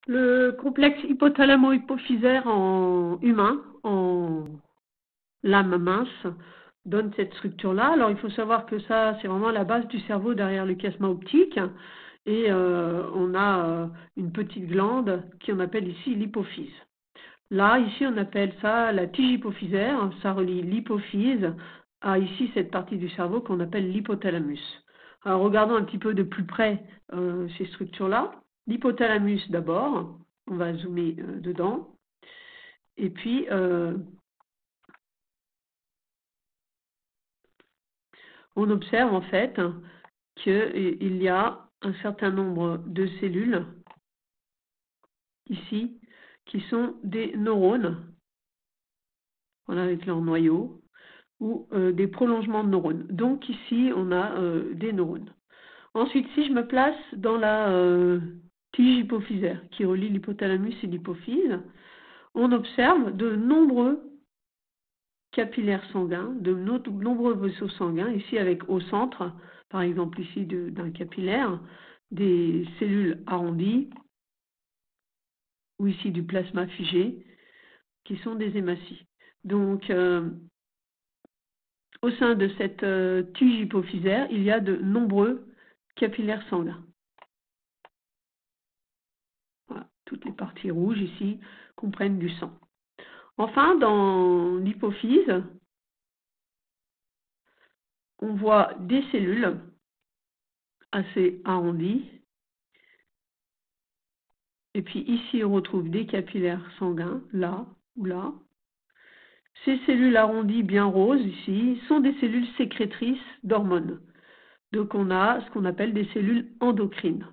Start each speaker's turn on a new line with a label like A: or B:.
A: Le complexe hypothalamo-hypophysaire en humain, en lame mince, donne cette structure-là. Alors, il faut savoir que ça, c'est vraiment la base du cerveau derrière le chiasma optique. Et on a une petite glande qu'on appelle ici l'hypophyse. Là, ici, on appelle ça la tige hypophysaire. Ça relie l'hypophyse à ici cette partie du cerveau qu'on appelle l'hypothalamus. Alors, regardons un petit peu de plus près ces structures-là. L'hypothalamus d'abord, on va zoomer dedans. Et puis, on observe en fait qu'il y a un certain nombre de cellules ici qui sont des neurones, voilà, avec leur noyau, ou des prolongements de neurones. Donc ici, on a des neurones. Ensuite, si je me place dans la tige hypophysaire qui relie l'hypothalamus et l'hypophyse, on observe de nombreux capillaires sanguins, de nombreux vaisseaux sanguins, ici avec au centre, par exemple ici d'un capillaire, des cellules arrondies, ou ici du plasma figé, qui sont des hématies. Donc, au sein de cette tige hypophysaire, il y a de nombreux capillaires sanguins. Voilà, toutes les parties rouges ici comprennent du sang. Enfin, dans l'hypophyse, on voit des cellules assez arrondies. Et puis ici, on retrouve des capillaires sanguins, là ou là. Ces cellules arrondies bien roses ici sont des cellules sécrétrices d'hormones. Donc on a ce qu'on appelle des cellules endocrines.